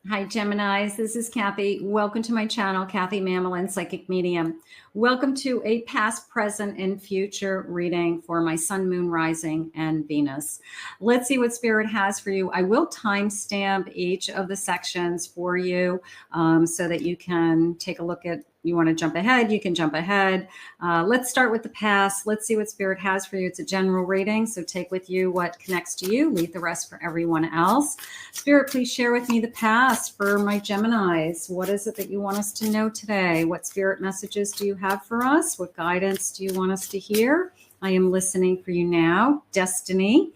Hi, Geminis. This is Kathy. Welcome to my channel, Kathy Mamolen, Psychic Medium. Welcome to a past, present, and future reading for my Sun, Moon, Rising, and Venus. Let's see what Spirit has for you. I will timestamp each of the sections for you so that you can take a look at. You want to jump ahead, you can jump ahead. Let's start with the past. Let's see what Spirit has for you. It's a general reading, so take with you what connects to you. Leave the rest for everyone else. Spirit, please share with me the past for my Geminis. What is it that you want us to know today? What Spirit messages do you have for us? What guidance do you want us to hear? I am listening for you now. Destiny.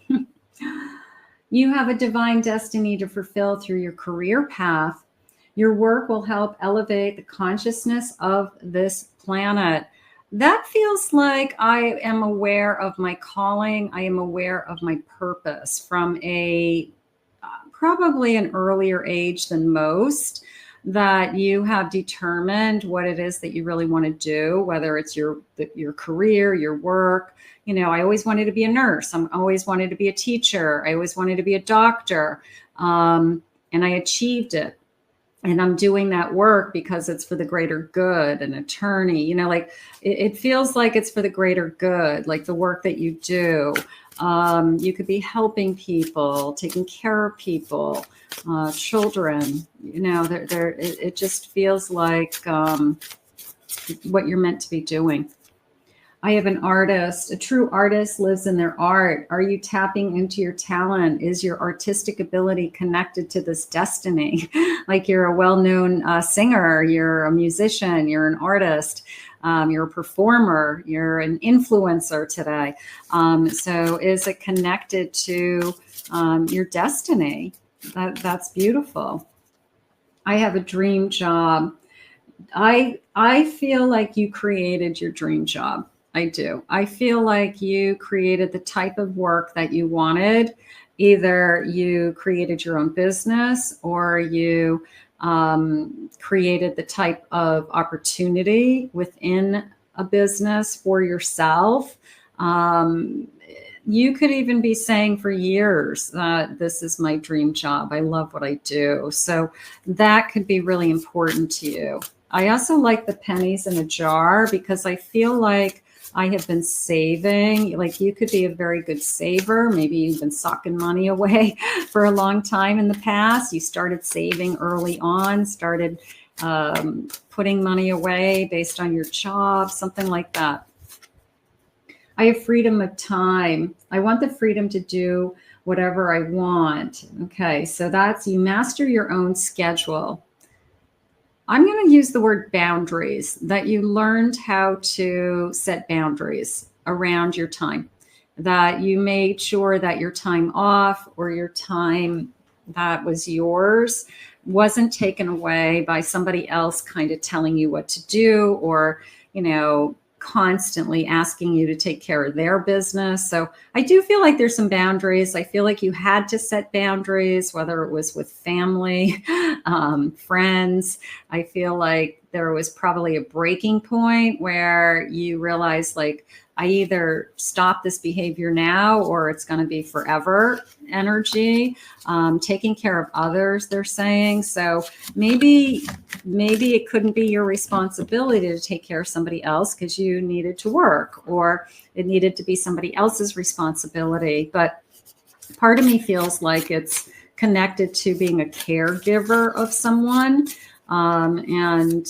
You have a divine destiny to fulfill through your career path. Your work will help elevate the consciousness of this planet. That feels like I am aware of my calling. I am aware of my purpose from a probably an earlier age than most, that you have determined what it is that you really want to do, whether it's your career, your work. You know, I always wanted to be a nurse. I always wanted to be a teacher. I always wanted to be a doctor. And I achieved it. And I'm doing that work because it's for the greater good, an attorney, you know, like it feels like it's for the greater good, like the work that you do. You could be helping people, taking care of people, children, you know, it just feels like what you're meant to be doing. I have an artist. A true artist lives in their art. Are you tapping into your talent? Is your artistic ability connected to this destiny? Like you're a well-known singer, you're a musician, you're an artist, you're a performer, you're an influencer today. So is it connected to your destiny? That's beautiful. I have a dream job. I feel like you created your dream job. I do. I feel like you created the type of work that you wanted. Either you created your own business or you created the type of opportunity within a business for yourself. You could even be saying for years, this is my dream job. I love what I do. So that could be really important to you. I also like the pennies in a jar because I feel like I have been saving. Like you could be a very good saver. Maybe you've been socking money away for a long time in the past. You started saving early on, started putting money away based on your job, something like that. I have freedom of time. I want the freedom to do whatever I want. Okay, so that's you master your own schedule. I'm going to use the word boundaries, that you learned how to set boundaries around your time, that you made sure that your time off or your time that was yours wasn't taken away by somebody else kind of telling you what to do or, you know, constantly asking you to take care of their business. So I do feel like there's some boundaries. I feel like you had to set boundaries, whether it was with family, friends. I feel like there was probably a breaking point where you realized, like, I either stop this behavior now or it's going to be forever energy. Taking care of others, they're saying. So maybe it couldn't be your responsibility to take care of somebody else because you needed to work, or it needed to be somebody else's responsibility. But part of me feels like it's connected to being a caregiver of someone. And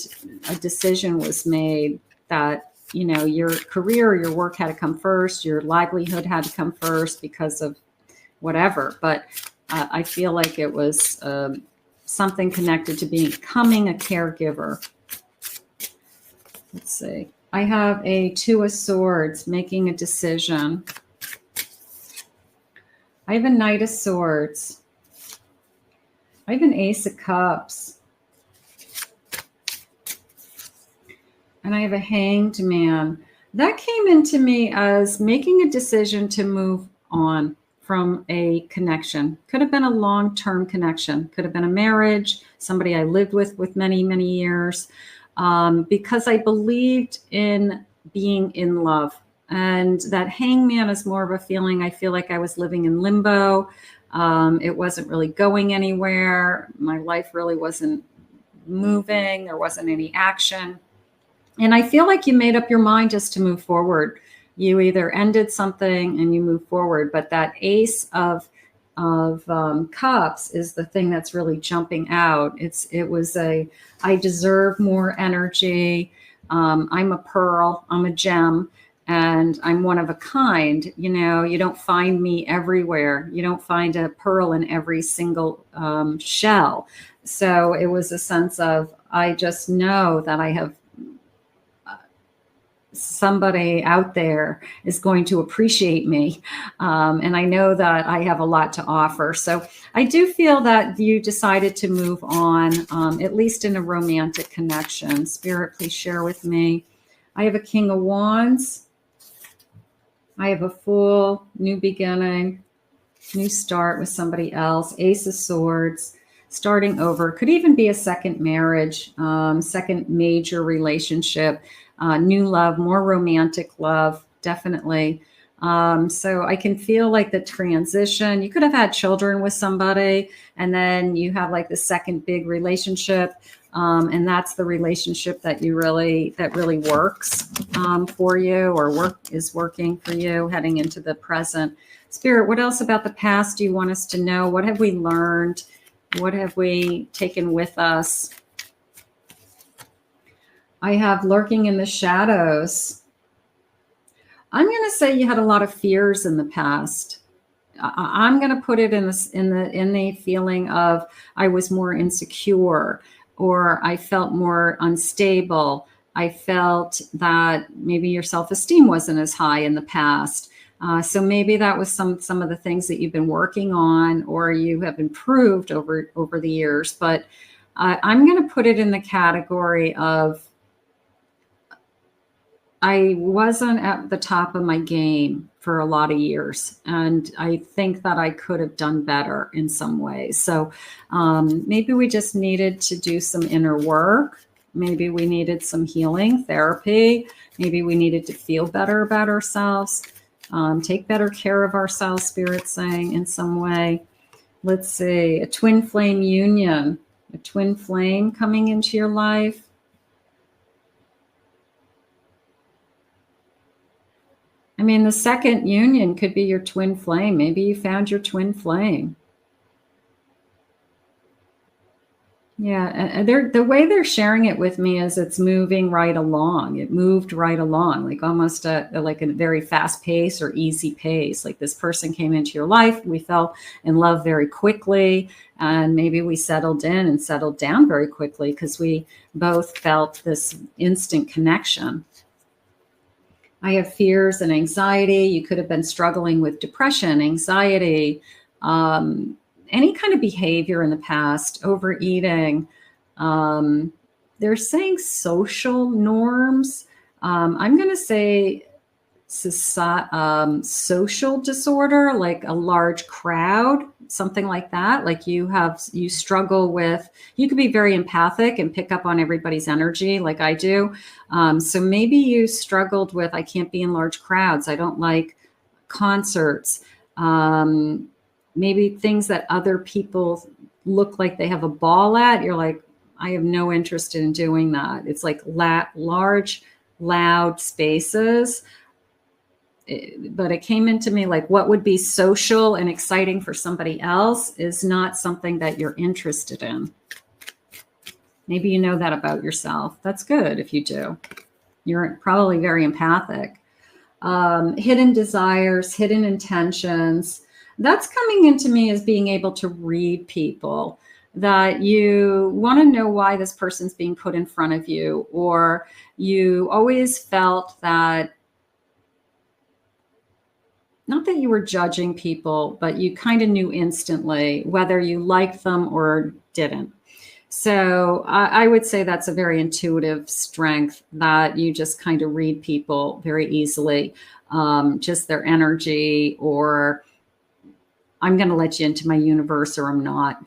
a decision was made that, you know, your career, your work had to come first, your livelihood had to come first because of whatever. But I feel like it was something connected to becoming a caregiver. Let's see. I have a Two of Swords, making a decision. I have a Knight of Swords. I have an Ace of Cups. And I have a Hanged Man. That came into me as making a decision to move on from a connection. Could have been a long-term connection. Could have been a marriage, somebody I lived with many, many years, because I believed in being in love. And that hangman is more of a feeling. I feel like I was living in limbo. It wasn't really going anywhere. My life really wasn't moving. There wasn't any action. And I feel like you made up your mind just to move forward. You either ended something and you move forward, but that ace of cups is the thing that's really jumping out. It was I deserve more energy. I'm a pearl, I'm a gem, and I'm one of a kind. You know, you don't find me everywhere. You don't find a pearl in every single shell. So it was a sense of, I just know that I have somebody out there is going to appreciate me. And I know that I have a lot to offer. So I do feel that you decided to move on, at least in a romantic connection. Spirit, please share with me. I have a King of Wands. I have a Fool, new beginning, new start with somebody else. Ace of Swords, starting over. Could even be a second marriage, second major relationship. New love, more romantic love, definitely. So I can feel like the transition. You could have had children with somebody, and then you have like the second big relationship, and that's the relationship that really works for you, or is working for you heading into the present. Spirit, what else about the past do you want us to know? What have we learned? What have we taken with us? I have lurking in the shadows. I'm going to say you had a lot of fears in the past. I'm going to put it in the feeling of I was more insecure, or I felt more unstable. I felt that maybe your self-esteem wasn't as high in the past. So maybe that was some of the things that you've been working on, or you have improved over the years. But I'm going to put it in the category of I wasn't at the top of my game for a lot of years, and I think that I could have done better in some ways. So maybe we just needed to do some inner work. Maybe we needed some healing therapy. Maybe we needed to feel better about ourselves, take better care of ourselves, Spirit saying, in some way. Let's see, a twin flame union, a twin flame coming into your life. I mean, the second union could be your twin flame. Maybe you found your twin flame. Yeah, and the way they're sharing it with me is it's moving right along. It moved right along, like almost like a very fast pace or easy pace. Like this person came into your life, we fell in love very quickly, and maybe we settled in and settled down very quickly because we both felt this instant connection. I have fears and anxiety. You could have been struggling with depression, anxiety, any kind of behavior in the past, overeating. They're saying social norms. I'm going to say social disorder, like a large crowd, something like that. Like you struggle with, you could be very empathic and pick up on everybody's energy like I do. So maybe you struggled with, I can't be in large crowds. I don't like concerts. Maybe things that other people look like they have a ball at. You're like, I have no interest in doing that. It's like large, loud spaces. But it came into me like what would be social and exciting for somebody else is not something that you're interested in. Maybe you know that about yourself. That's good if you do. You're probably very empathic. Hidden desires, hidden intentions. That's coming into me as being able to read people, that you want to know why this person's being put in front of you, or you always felt that, not that you were judging people, but you kind of knew instantly whether you liked them or didn't. So I would say that's a very intuitive strength, that you just kind of read people very easily, just their energy, or I'm going to let you into my universe or I'm not.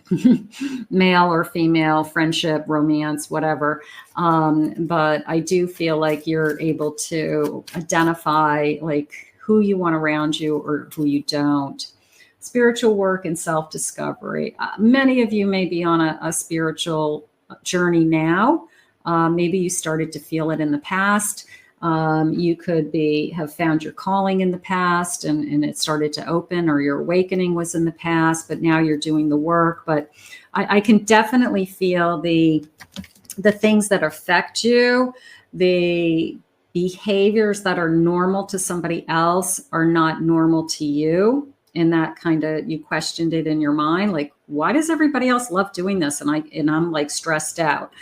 Male or female, friendship, romance, whatever. But I do feel like you're able to identify like who you want around you or who you don't. Spiritual work and self-discovery. Many of you may be on a spiritual journey now. Maybe you started to feel it in the past. You could have found your calling in the past and it started to open, or your awakening was in the past, but now you're doing the work. But I can definitely feel the things that affect you, the behaviors that are normal to somebody else are not normal to you. And that kind of, you questioned it in your mind, like, why does everybody else love doing this? And I'm like stressed out.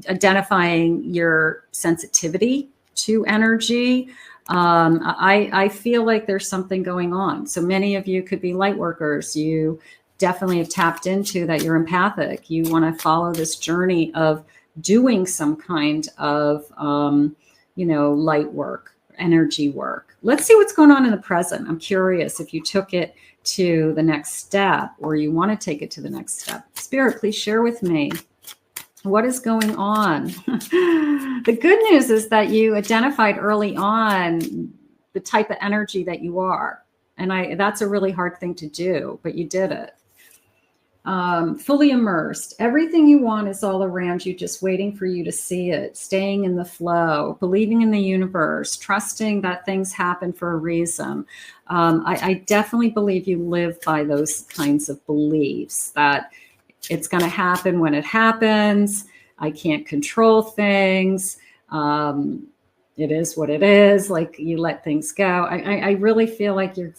Identifying your sensitivity to energy. I feel like there's something going on. So many of you could be light workers. You definitely have tapped into that. You're empathic. You want to follow this journey of doing some kind of, light work, energy work. Let's see what's going on in the present. I'm curious if you took it to the next step or you want to take it to the next step. Spirit, please share with me. What is going on? The good news is that you identified early on the type of energy that you are. And that's a really hard thing to do, but you did it. Fully immersed. Everything you want is all around you, just waiting for you to see it. Staying in the flow, believing in the universe, trusting that things happen for a reason. I definitely believe you live by those kinds of beliefs, that it's going to happen when it happens. I can't control things. It is what it is. Like, you let things go. I really feel like you're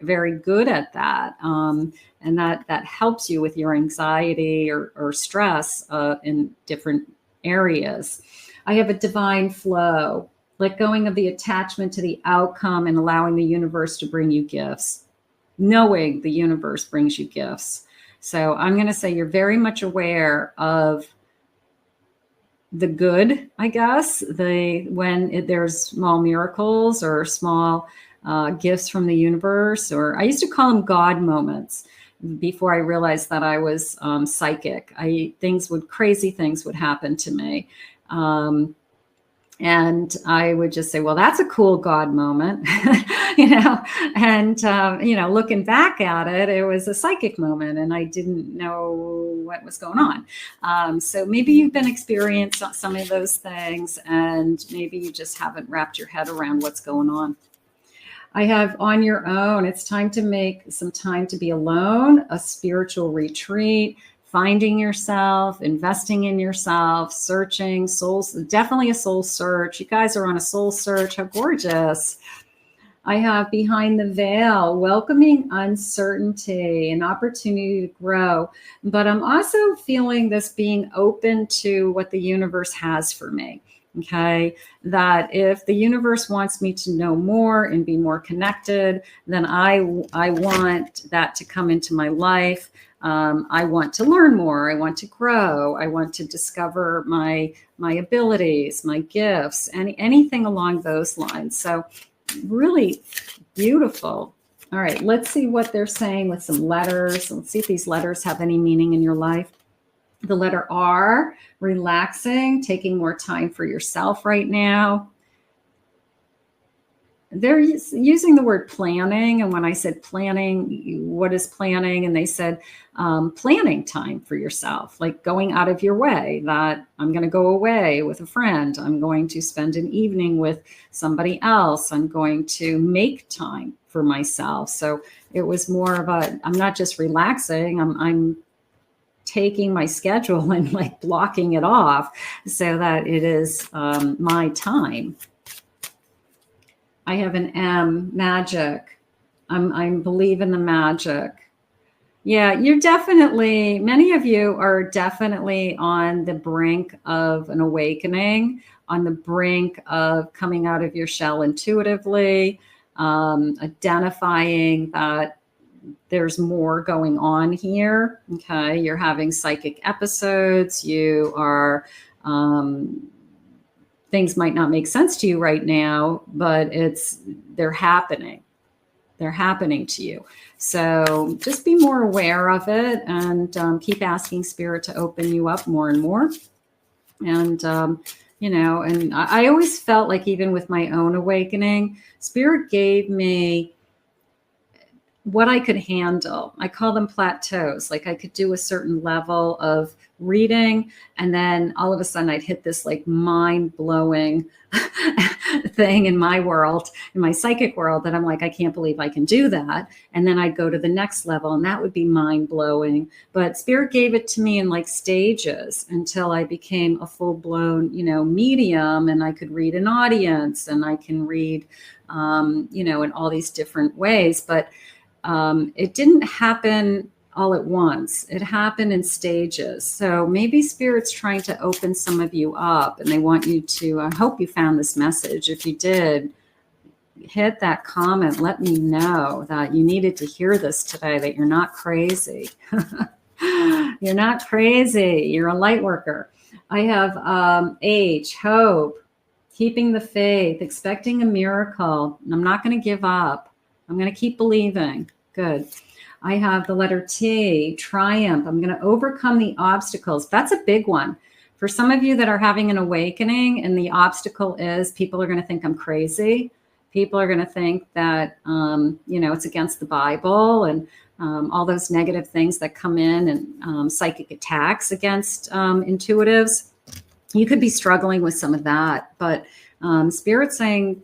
very good at that. And that helps you with your anxiety or stress in different areas. I have a divine flow, let going of the attachment to the outcome and allowing the universe to bring you gifts, knowing the universe brings you gifts. So I'm going to say you're very much aware of the good, I guess, when there's small miracles or small gifts from the universe, or I used to call them God moments before I realized that I was psychic. Crazy things would happen to me. And I would just say, well, that's a cool God moment, looking back at it, it was a psychic moment and I didn't know what was going on. So maybe you've been experiencing some of those things and maybe you just haven't wrapped your head around what's going on. I have on your own. It's time to make some time to be alone, a spiritual retreat, finding yourself, investing in yourself, searching, souls, definitely a soul search. You guys are on a soul search. How gorgeous. I have behind the veil, welcoming uncertainty, an opportunity to grow. But I'm also feeling this being open to what the universe has for me. Okay, that if the universe wants me to know more and be more connected, then I want that to come into my life. I want to learn more. I want to grow. I want to discover my abilities, my gifts, anything along those lines. So really beautiful. All right, let's see what they're saying with some letters. Let's see if these letters have any meaning in your life. The letter R, relaxing, taking more time for yourself right now. They're using the word planning. And when I said planning, what is planning? And they said planning time for yourself, like going out of your way, that I'm going to go away with a friend. I'm going to spend an evening with somebody else. I'm going to make time for myself. So it was more of I'm not just relaxing. I'm taking my schedule and like blocking it off so that it is my time. I have an M, Magick. I believe in the magic. Yeah, many of you are definitely on the brink of an awakening, on the brink of coming out of your shell intuitively, identifying that there's more going on here. Okay, you're having psychic episodes. You are, things might not make sense to you right now, but they're happening. they're happening to you. So just be more aware of it, and keep asking Spirit to open you up more and more. And, and I always felt like, even with my own awakening, Spirit gave me what I could handle. I call them plateaus. Like, I could do a certain level of reading, and then all of a sudden I'd hit this like mind-blowing thing in my world, in my psychic world, that I'm like, I can't believe I can do that. And then I'd go to the next level, and that would be mind-blowing. But Spirit gave it to me in like stages until I became a full-blown, medium, and I could read an audience, and I can read, in all these different ways. But it didn't happen all at once. It happened in stages. So maybe Spirit's trying to open some of you up, and they want you to, I hope you found this message. If you did, hit that comment. Let me know that you needed to hear this today, that you're not crazy. You're not crazy. You're a light worker. I have H, hope, keeping the faith, expecting a miracle. I'm not going to give up. I'm going to keep believing. Good. I have the letter T, triumph. I'm going to overcome the obstacles. That's a big one. For some of you that are having an awakening, and the obstacle is people are going to think I'm crazy. People are going to think that, it's against the Bible, and all those negative things that come in, and psychic attacks against intuitives. You could be struggling with some of that, but Spirit's saying,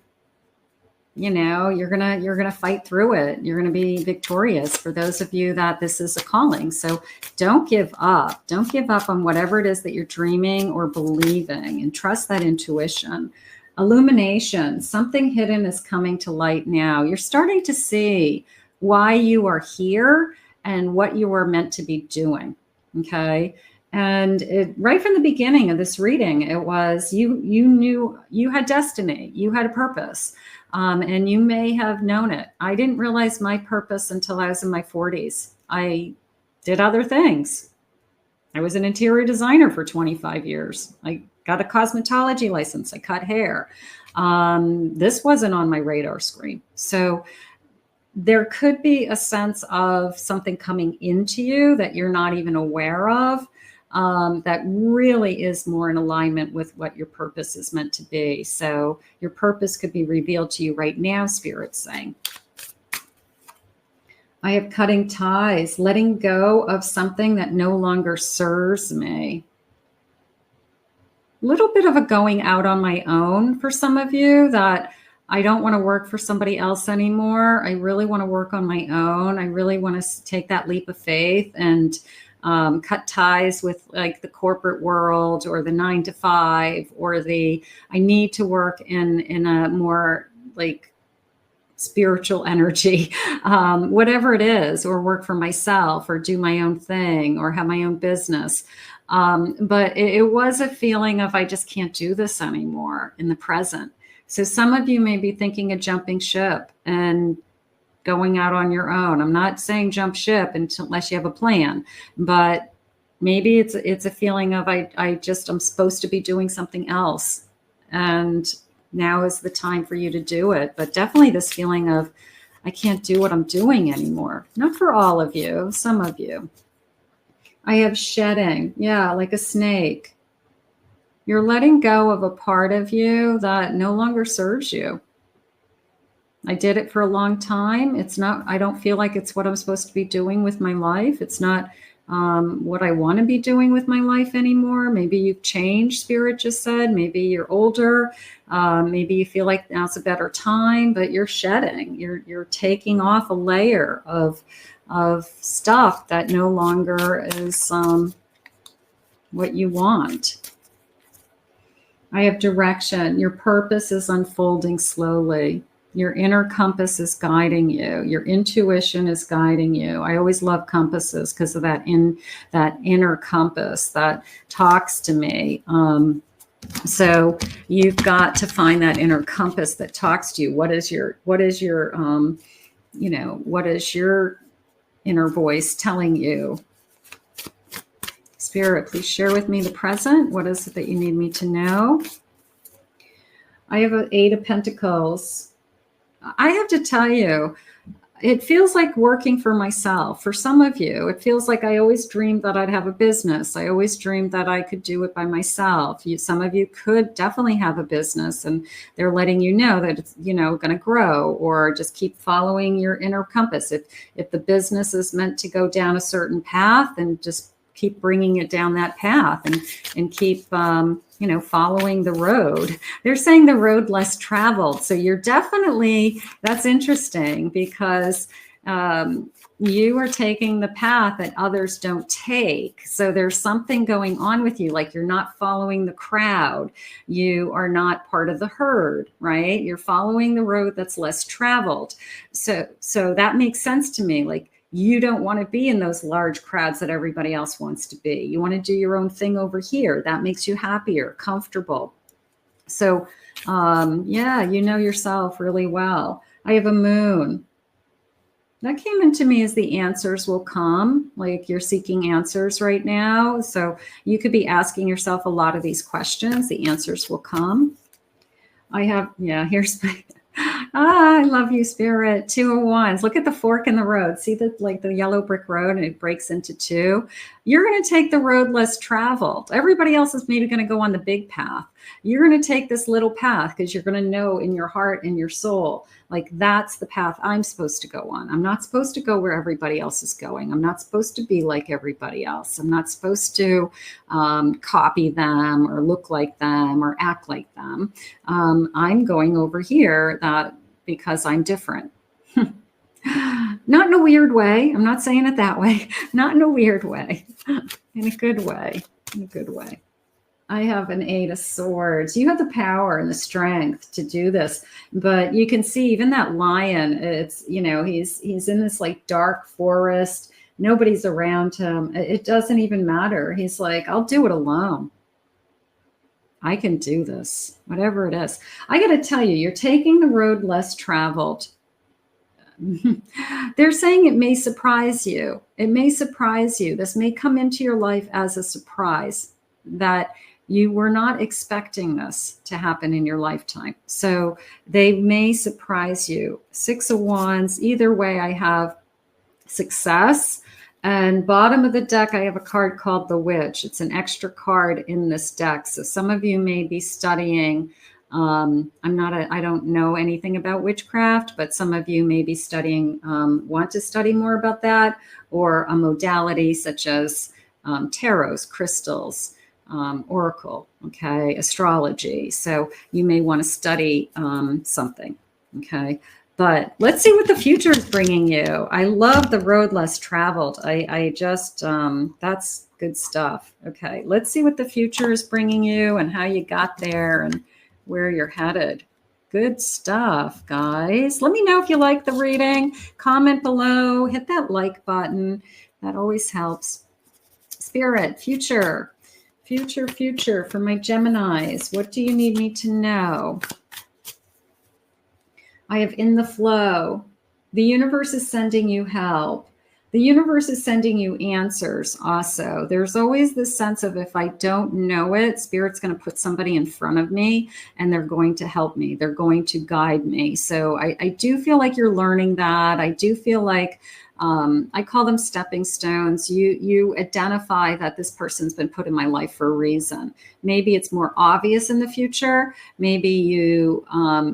you're gonna fight through it. You're gonna be victorious. For those of you that this is a calling, so don't give up. Don't give up on whatever it is that you're dreaming or believing, and trust that intuition. Illumination, something hidden is coming to light now. You're starting to see why you are here and what you were meant to be doing. Okay. And right from the beginning of this reading, it was you knew you had destiny, you had a purpose. And you may have known it. I didn't realize my purpose until I was in my 40s. I did other things. I was an interior designer for 25 years. I got a cosmetology license. I cut hair. This wasn't on my radar screen. So there could be a sense of something coming into you that you're not even aware of. That really is more in alignment with what your purpose is meant to be. So your purpose could be revealed to you right now, Spirit's saying. I have cutting ties, letting go of something that no longer serves me. A little bit of a going out on my own for some of you, that I don't want to work for somebody else anymore. I really want to work on my own. I really want to take that leap of faith and cut ties with like the corporate world, or the 9-to-5, or I need to work in a more like spiritual energy, whatever it is, or work for myself, or do my own thing, or have my own business. But it was a feeling of, I just can't do this anymore in the present. So some of you may be thinking of jumping ship and going out on your own. I'm not saying jump ship unless you have a plan, but maybe it's a feeling of, I'm supposed to be doing something else, and now is the time for you to do it. But definitely this feeling of, I can't do what I'm doing anymore. Not for all of you, some of you. I have shedding. Yeah, like a snake. You're letting go of a part of you that no longer serves you. I did it for a long time. I don't feel like it's what I'm supposed to be doing with my life. It's not what I want to be doing with my life anymore. Maybe you've changed, Spirit just said. Maybe you're older. Maybe you feel like now's a better time, but you're shedding. You're taking off a layer of stuff that no longer is what you want. I have direction. Your purpose is unfolding slowly. Your inner compass is guiding you. Your intuition is guiding you. I always love compasses because of that inner compass that talks to me. So you've got to find that inner compass that talks to you. What is your inner voice telling you? Spirit, please share with me the present. What is it that you need me to know? I have an 8 of Pentacles. I have to tell you, it feels like working for myself. For some of you, it feels like I always dreamed that I'd have a business. I always dreamed that I could do it by myself. Some of you could definitely have a business, and they're letting you know that it's, you know, going to grow, or just keep following your inner compass. If the business is meant to go down a certain path, and just keep bringing it down that path, and keep, you know, following the road. They're saying the road less traveled. So you're definitely, that's interesting, because you are taking the path that others don't take. So there's something going on with you, like you're not following the crowd. You are not part of the herd, right? You're following the road that's less traveled. So that makes sense to me. Like, you don't want to be in those large crowds that everybody else wants to be. You want to do your own thing over here. That makes you happier, comfortable. So, yeah, you know yourself really well. I have a moon. That came into me as the answers will come, like you're seeking answers right now. So you could be asking yourself a lot of these questions. The answers will come. I have, yeah, here's my... I love you, Spirit. 2 of Wands. Look at the fork in the road. See the, like the yellow brick road, and it breaks into 2. You're going to take the road less traveled. Everybody else is maybe going to go on the big path. You're going to take this little path, because you're going to know in your heart and your soul, like, that's the path I'm supposed to go on. I'm not supposed to go where everybody else is going. I'm not supposed to be like everybody else. I'm not supposed to copy them, or look like them, or act like them. I'm going over here because I'm different. Not in a weird way. I'm not saying it that way. Not in a weird way. In a good way. In a good way. I have an 8 of Swords. You have the power and the strength to do this, but you can see even that lion, it's, you know, he's in this like dark forest. Nobody's around him. It doesn't even matter. He's like, I'll do it alone. I can do this, whatever it is. I got to tell you, you're taking the road less traveled. They're saying it may surprise you. It may surprise you. This may come into your life as a surprise, that you were not expecting this to happen in your lifetime. So they may surprise you. 6 of Wands. Either way, I have success. And bottom of the deck, I have a card called the Witch. It's an extra card in this deck. So some of you may be studying. I don't know anything about witchcraft, but some of you may be studying, want to study more about that, or a modality such as tarots, crystals, oracle, okay, astrology. So you may want to study something, okay. But let's see what the future is bringing you. I love the road less traveled. I just, that's good stuff. Okay, let's see what the future is bringing you, and how you got there, and where you're headed. Good stuff, guys. Let me know if you like the reading. Comment below. Hit that like button. That always helps. Spirit, future for my Geminis. What do you need me to know? I have in the flow. The universe is sending you help. The universe is sending you answers also. There's always this sense of, if I don't know it, Spirit's going to put somebody in front of me, and they're going to help me. They're going to guide me. So I do feel like you're learning that. I do feel like, I call them stepping stones. You identify that this person's been put in my life for a reason. Maybe it's more obvious in the future. Maybe you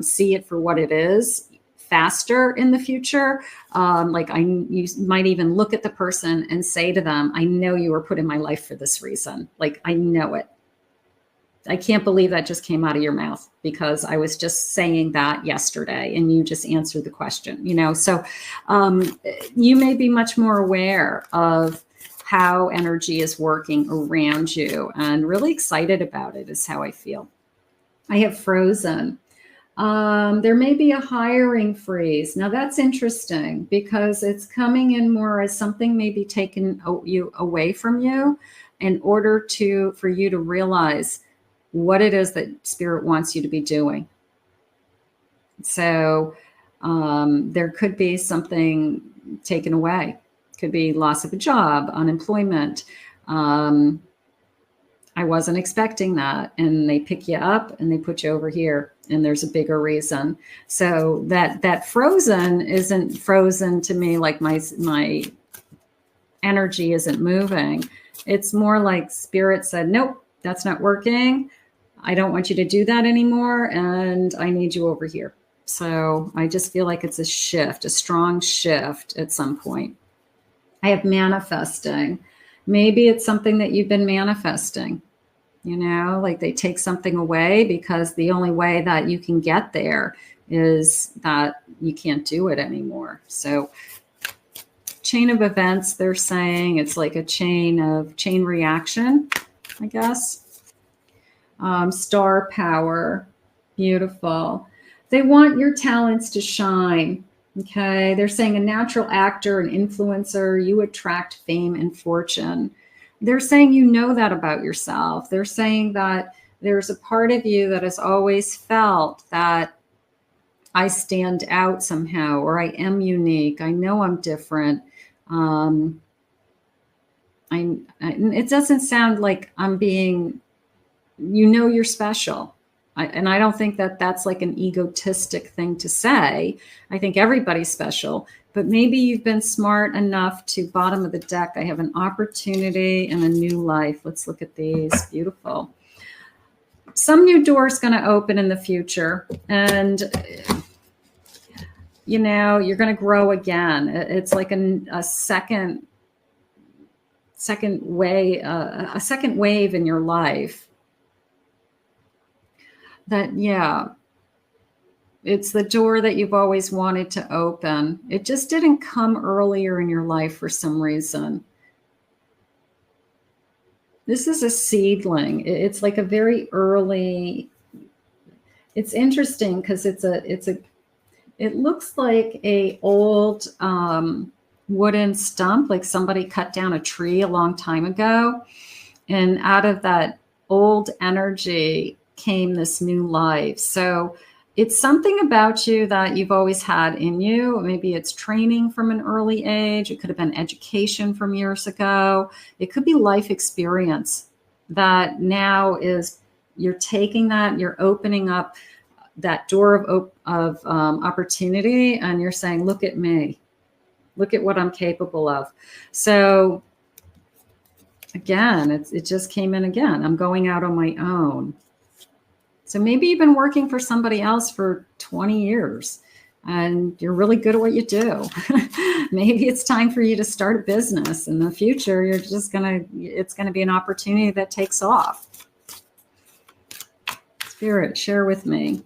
see it for what it is faster in the future. You might even look at the person and say to them, I know you were put in my life for this reason. Like, I know it. I can't believe that just came out of your mouth, because I was just saying that yesterday and you just answered the question, you know? So you may be much more aware of how energy is working around you, and really excited about it is how I feel. I have Frozen. There may be a hiring freeze. Now that's interesting, because it's coming in more as something may be taken you away from you, in order for you to realize what it is that Spirit wants you to be doing. So there could be something taken away. Could be loss of a job, unemployment. I wasn't expecting that. And they pick you up and they put you over here. and there's a bigger reason. So that frozen isn't frozen to me like my energy isn't moving. It's more like spirit said, nope, that's not working. I don't want you to do that anymore, and I need you over here. So I just feel like it's a shift, a strong shift at some point. I have manifesting. Maybe it's something that you've been manifesting, you know, like they take something away because the only way that you can get there is that you can't do it anymore. So chain of events, they're saying it's like a chain reaction, I guess. Star power, beautiful. They want your talents to shine. Okay, they're saying a natural actor, an influencer, you attract fame and fortune. They're saying you know that about yourself. They're saying that there's a part of you that has always felt that I stand out somehow, or I am unique. I know I'm different. It doesn't sound like I'm being, you know, you're special. And I don't think that that's like an egotistic thing to say. I think everybody's special, but maybe you've been smart enough to, bottom of the deck, I have an opportunity and a new life. Let's look at these. Beautiful. Some new door is going to open in the future, and you know, you're going to grow again. It's like a second wave in your life. That, yeah, it's the door that you've always wanted to open. It just didn't come earlier in your life for some reason. This is a seedling. It's like a very early, it's interesting because it looks like a old wooden stump, like somebody cut down a tree a long time ago. And out of that old energy came this new life. So it's something about you that you've always had in you. Maybe it's training from an early age. It could have been education from years ago. It could be life experience that now is, you're taking that, you're opening up that door of opportunity, and you're saying, look at me. Look at what I'm capable of. So again, it just came in again. I'm going out on my own. So maybe you've been working for somebody else for 20 years and you're really good at what you do. Maybe it's time for you to start a business in the future. You're just it's going to be an opportunity that takes off. Spirit, share with me.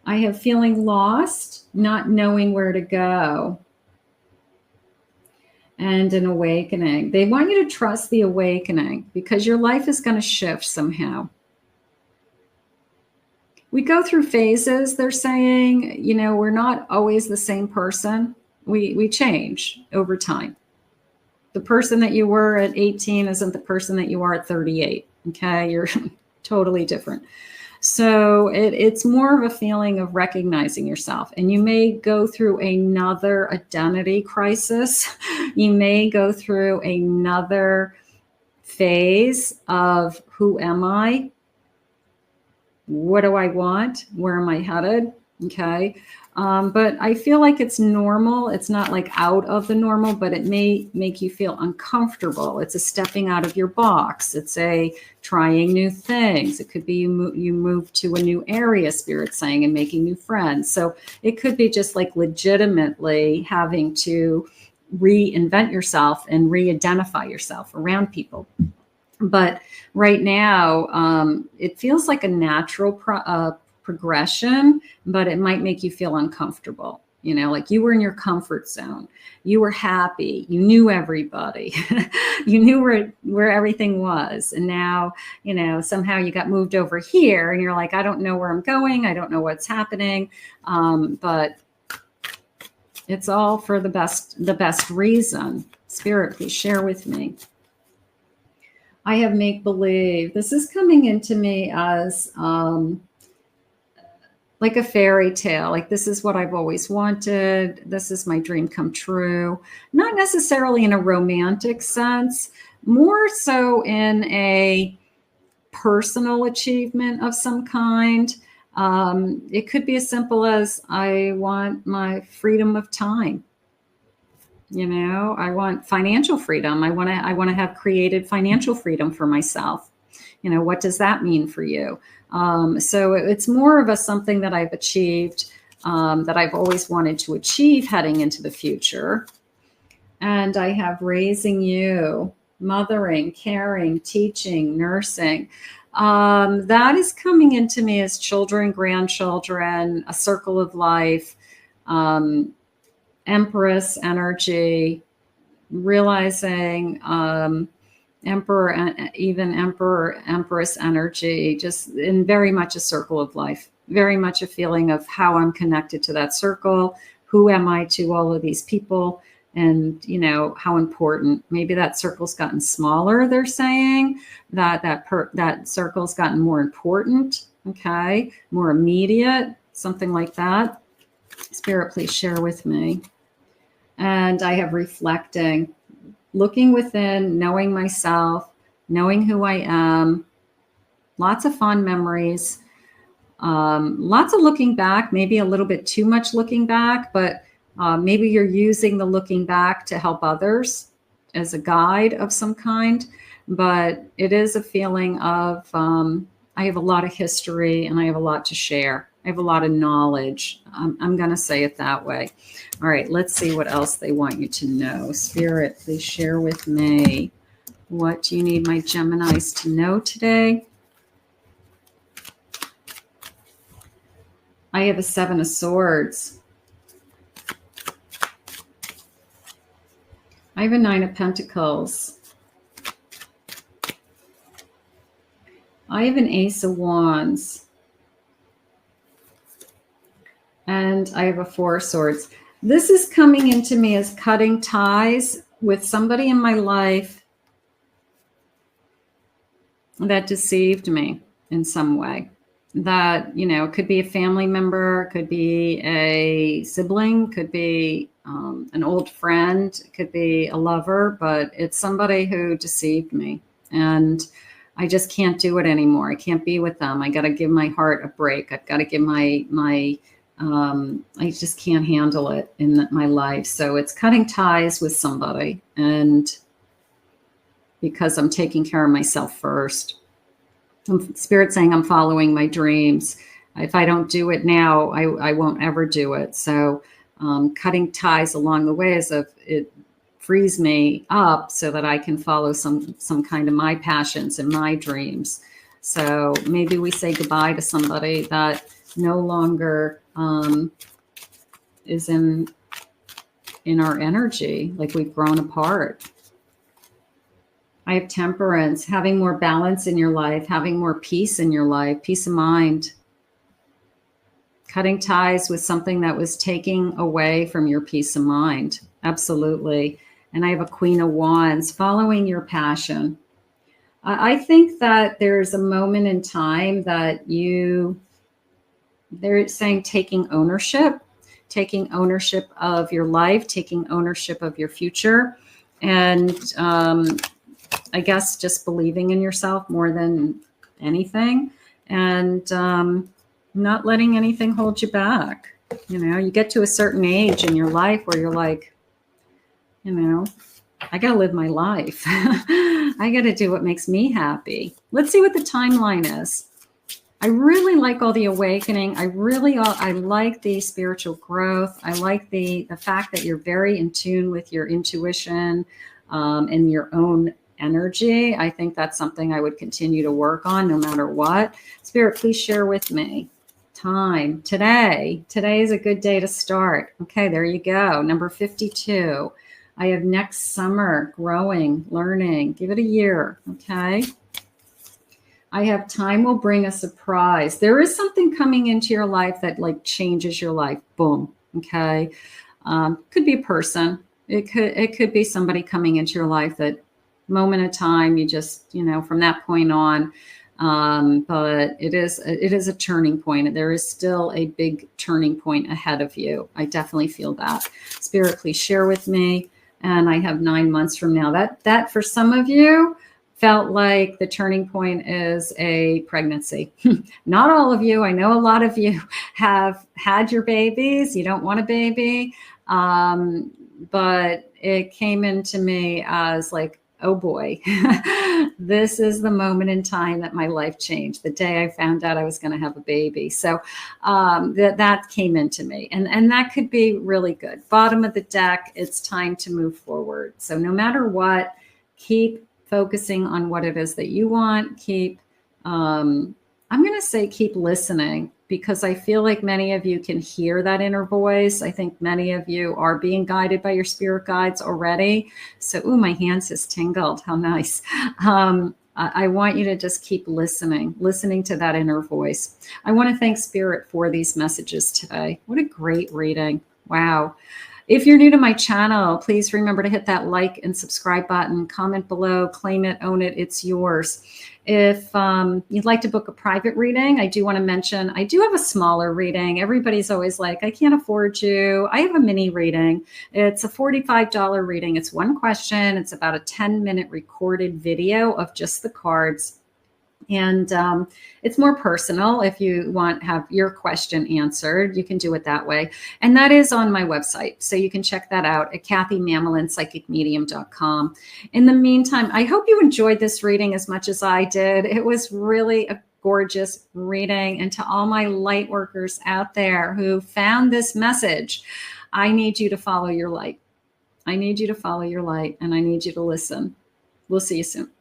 I have feeling lost, not knowing where to go. And an awakening. They want you to trust the awakening because your life is going to shift somehow. We go through phases. They're saying, you know, we're not always the same person. We change over time. The person that you were at 18 isn't the person that you are at 38. Okay, you're totally different. So it's more of a feeling of recognizing yourself. And you may go through another identity crisis. You may go through another phase of who am I? What do I want? Where am I headed? Okay. But I feel like it's normal. It's not like out of the normal, but it may make you feel uncomfortable. It's a stepping out of your box. It's a trying new things. It could be you move to a new area, Spirit's saying, and making new friends. So it could be just like legitimately having to reinvent yourself and re-identify yourself around people. But right now, it feels like a natural progression, but it might make you feel uncomfortable. You know, like you were in your comfort zone. You were happy. You knew everybody. You knew where everything was. And now, you know, somehow you got moved over here and you're like, I don't know where I'm going. I don't know what's happening. But it's all for the best reason. Spirit, please share with me. I have make believe. This is coming into me as like a fairy tale. Like this is what I've always wanted. This is my dream come true. Not necessarily in a romantic sense, more so in a personal achievement of some kind. It could be as simple as I want my freedom of time. You know, I want financial freedom. I want to have created financial freedom for myself. You know, what does that mean for you? So it's more of something that I've achieved, that I've always wanted to achieve heading into the future. And I have raising you, mothering, caring, teaching, nursing. That is coming into me as children, grandchildren, a circle of life, Empress energy, realizing Emperor, even Emperor, Empress energy, just in very much a circle of life, very much a feeling of how I'm connected to that circle. Who am I to all of these people? And, you know, how important. Maybe that circle's gotten smaller, they're saying, that circle's gotten more important, okay, more immediate, something like that. Spirit, please share with me. And I have reflecting, looking within, knowing myself, knowing who I am, lots of fond memories, lots of looking back, maybe a little bit too much looking back, but maybe you're using the looking back to help others as a guide of some kind. But it is a feeling of, I have a lot of history and I have a lot to share. I have a lot of knowledge. I'm going to say it that way. All right, let's see what else they want you to know. Spirit, please share with me. What do you need my Geminis to know today? I have a 7 of Swords. I have a 9 of Pentacles. I have an Ace of Wands. And I have a 4 of Swords. This is coming into me as cutting ties with somebody in my life that deceived me in some way. That, you know, it could be a family member, could be a sibling, could be an old friend, could be a lover, but it's somebody who deceived me. And I just can't do it anymore. I can't be with them. I got to give my heart a break. I've got to give I just can't handle it in my life. So it's cutting ties with somebody. And because I'm taking care of myself first. Spirit saying I'm following my dreams. If I don't do it now, I won't ever do it. So cutting ties along the way as if it frees me up so that I can follow some kind of my passions and my dreams. So maybe we say goodbye to somebody that no longer is in our energy, like we've grown apart. I have Temperance, having more balance in your life, having more peace in your life, peace of mind. Cutting ties with something that was taking away from your peace of mind. Absolutely. And I have a Queen of Wands, following your passion. I think that there's a moment in time that they're saying taking ownership of your life, taking ownership of your future. And I guess just believing in yourself more than anything, and not letting anything hold you back. You know, you get to a certain age in your life where you're like, you know, I got to live my life. I got to do what makes me happy. Let's see what the timeline is. I really like all the awakening. I like the spiritual growth. I like the fact that you're very in tune with your intuition and your own energy. I think that's something I would continue to work on no matter what. Spirit, please share with me. Time. Today is a good day to start. Okay, there you go. Number 52. I have next summer, growing, learning. Give it a year. Okay. I have time will bring a surprise. There is something coming into your life that like changes your life. Boom. Okay. Could be a person. It could be somebody coming into your life that moment of time, you just, you know, from that point on. But it is a turning point. There is still a big turning point ahead of you. I definitely feel that. Spirit, please share with me. And I have 9 months from now. That for some of you, felt like the turning point is a pregnancy. Not all of you. I know a lot of you have had your babies. You don't want a baby. But it came into me as like, oh boy, this is the moment in time that my life changed. The day I found out I was going to have a baby. So that came into me, and that could be really good. Bottom of the deck, it's time to move forward. So no matter what, keep focusing on what it is that you want. Keep, I'm going to say keep listening, because I feel like many of you can hear that inner voice. I think many of you are being guided by your spirit guides already. So, ooh, my hands just tingled. How nice. I want you to just keep listening to that inner voice. I want to thank Spirit for these messages today. What a great reading. Wow. If you're new to my channel, please remember to hit that like and subscribe button, comment below, claim it, own it, it's yours. If you'd like to book a private reading, I do want to mention, I do have a smaller reading. Everybody's always like, I can't afford you. I have a mini reading. It's a $45 reading. It's one question. It's about a 10-minute recorded video of just the cards. And it's more personal. If you want to have your question answered, you can do it that way. And that is on my website. So you can check that out at kathymamolenspsychicmedium.com. In the meantime, I hope you enjoyed this reading as much as I did. It was really a gorgeous reading. And to all my light workers out there who found this message, I need you to follow your light. I need you to follow your light, and I need you to listen. We'll see you soon.